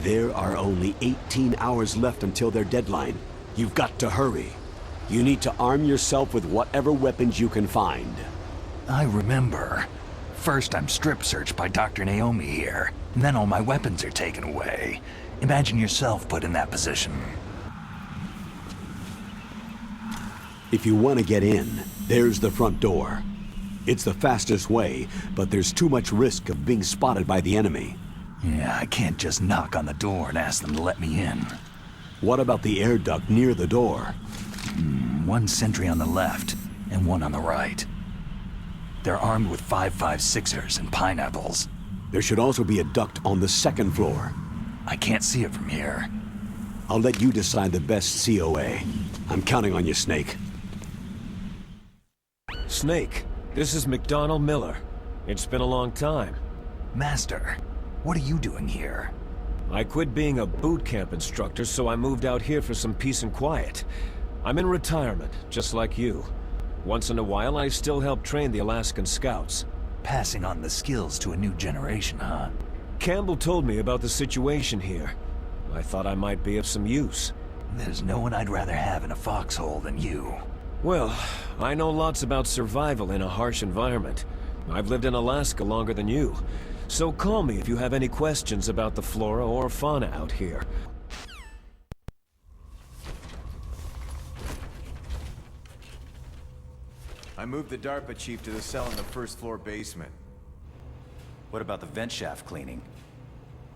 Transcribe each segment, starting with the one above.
There are only 18 hours left until their deadline. You've got to hurry. You need to arm yourself with whatever weapons you can find. I remember. First I'm strip searched by Dr. Naomi here, and then all my weapons are taken away. Imagine yourself put in that position. If you want to get in, there's the front door. It's the fastest way, but there's too much risk of being spotted by the enemy. Yeah, I can't just knock on the door and ask them to let me in. What about the air duct near the door? One sentry on the left, and one on the right. They're armed with 5.56ers and pineapples. There should also be a duct on the second floor. I can't see it from here. I'll let you decide the best COA. I'm counting on you, Snake. Snake, this is McDonald Miller. It's been a long time. Master, what are you doing here? I quit being a boot camp instructor, so I moved out here for some peace and quiet. I'm in retirement, just like you. Once in a while, I still help train the Alaskan Scouts. Passing on the skills to a new generation, huh? Campbell told me about the situation here. I thought I might be of some use. There's no one I'd rather have in a foxhole than you. Well, I know lots about survival in a harsh environment. I've lived in Alaska longer than you. So call me if you have any questions about the flora or fauna out here. I moved the D.A.R.P.A chief to the cell in the first floor basement. What about the vent shaft cleaning?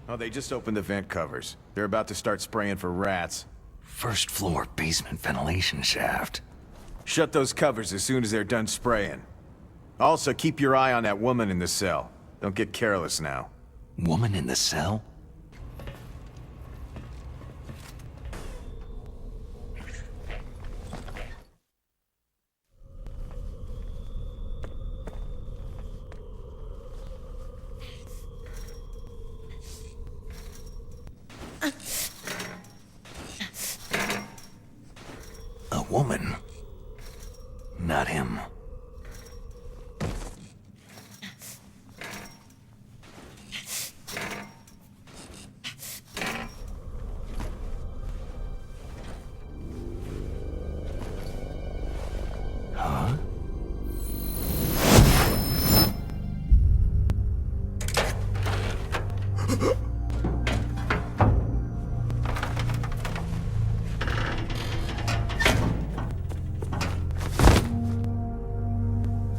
Oh, they just opened the vent covers. They're about to start spraying for rats. First floor basement ventilation shaft. Shut those covers as soon as they're done spraying. Also, keep your eye on that woman in the cell. Don't get careless now. Woman in the cell? A woman. Not him. Huh?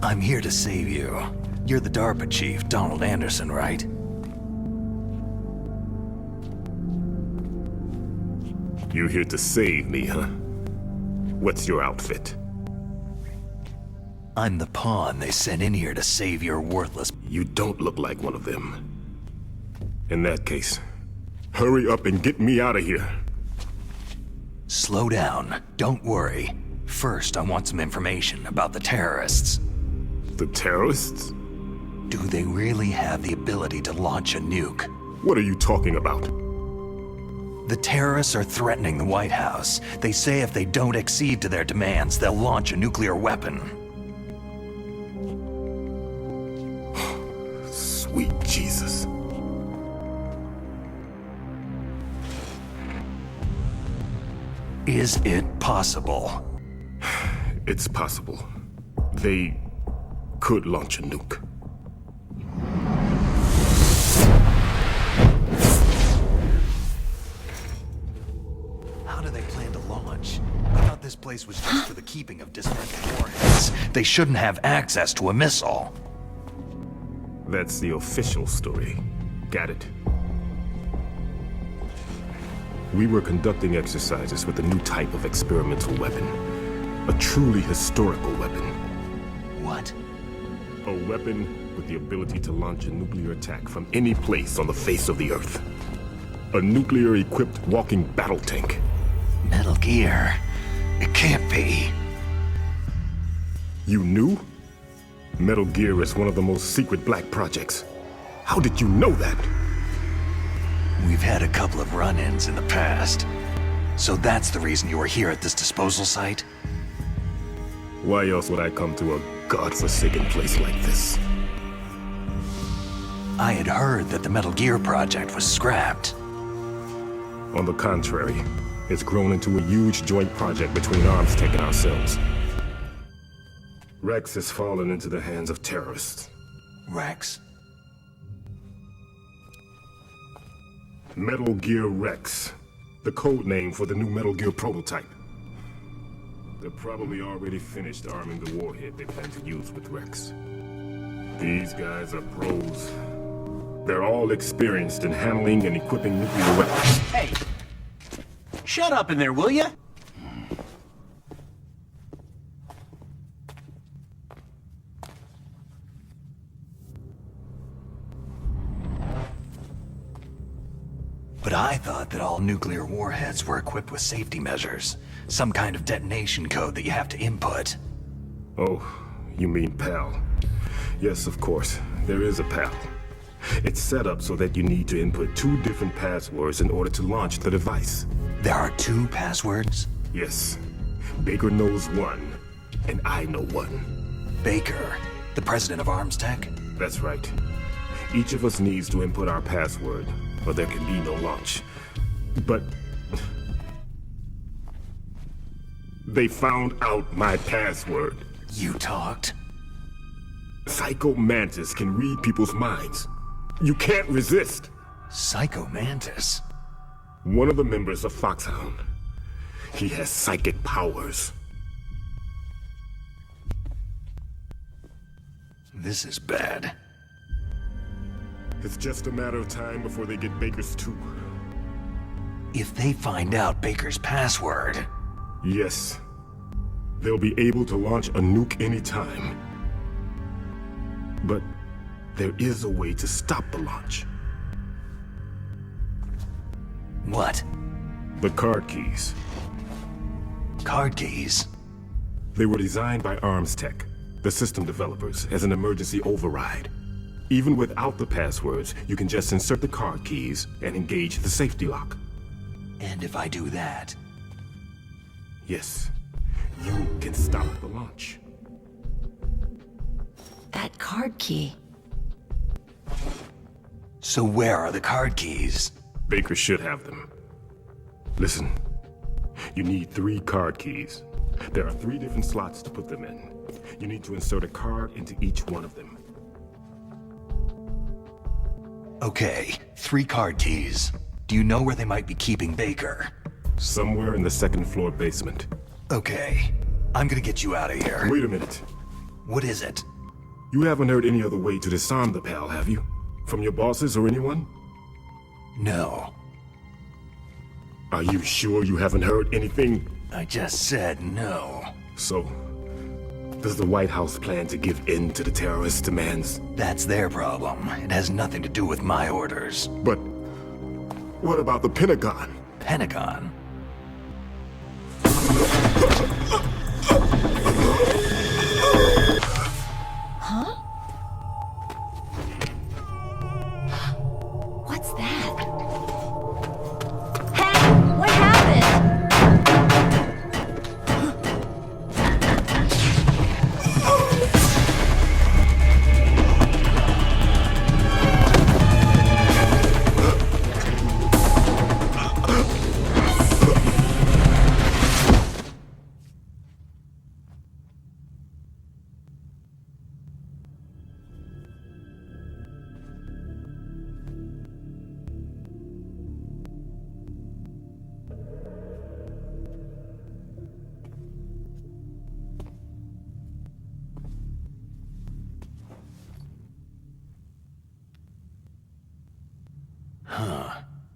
I'm here to save you. You're the D.A.R.P.A chief, Donald Anderson, right? You here to save me, huh? What's your outfit? I'm the pawn they sent in here to save your worthless... You don't look like one of them. In that case, hurry up and get me out of here. Slow down. Don't worry. First, I want some information about the terrorists. The terrorists? Do they really have the ability to launch a nuke? What are you talking about? The terrorists are threatening the White House. They say if they don't accede to their demands, they'll launch a nuclear weapon. Sweet Jesus. Is it possible? It's possible. They could launch a nuke. How do they plan to launch? I thought this place was just for the keeping of dismantled warheads. They shouldn't have access to a missile. That's the official story. Got it? We were conducting exercises with a new type of experimental weapon. A truly historical weapon. What? A weapon with the ability to launch a nuclear attack from any place on the face of the Earth. A nuclear-equipped walking battle tank. Metal Gear. It can't be. You knew? Metal Gear is one of the most secret black projects. How did you know that? We've had a couple of run-ins in the past. So that's the reason you were here at this disposal site? Why else would I come to a godforsaken place like this? I had heard that the Metal Gear project was scrapped. On the contrary, it's grown into a huge joint project between Arms Tech and ourselves. Rex has fallen into the hands of terrorists. Rex? Metal Gear Rex, the code name for the new Metal Gear prototype. They're probably already finished arming the warhead they plan to use with Rex. These guys are pros. They're all experienced in handling and equipping nuclear weapons. Hey! Shut up in there, will ya? But I thought that all nuclear warheads were equipped with safety measures. Some kind of detonation code that you have to input. Oh, you mean PAL. Yes, of course. There is a PAL. It's set up so that you need to input 2 different passwords in order to launch the device. There are 2 passwords? Yes. Baker knows one, and I know one. Baker, the president of Arms Tech? That's right. Each of us needs to input our password, or there can be no launch. But they found out my password. You talked? Psycho Mantis can read people's minds. You can't resist. Psycho Mantis? One of the members of Foxhound. He has psychic powers. This is bad. It's just a matter of time before they get Baker's too. If they find out Baker's password... Yes. They'll be able to launch a nuke anytime. But there is a way to stop the launch. What? The card keys. Card keys? They were designed by Arms Tech, the system developers, as an emergency override. Even without the passwords, you can just insert the card keys and engage the safety lock. And if I do that? Yes, you can stop the launch. That card key. So where are the card keys? Baker should have them. Listen, you need 3 card keys. There are 3 different slots to put them in. You need to insert a card into each one of them. Okay, 3 card keys. Do you know where they might be keeping Baker? Somewhere in the 2nd floor basement. Okay, I'm gonna get you out of here. Wait a minute. What is it? You haven't heard any other way to disarm the PAL, have you? From your bosses or anyone? No. Are you sure you haven't heard anything? I just said no. So, does the White House plan to give in to the terrorists' demands? That's their problem. It has nothing to do with my orders. But what about the Pentagon? Pentagon? Huh? What's that? Hey, what happened?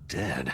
Dead.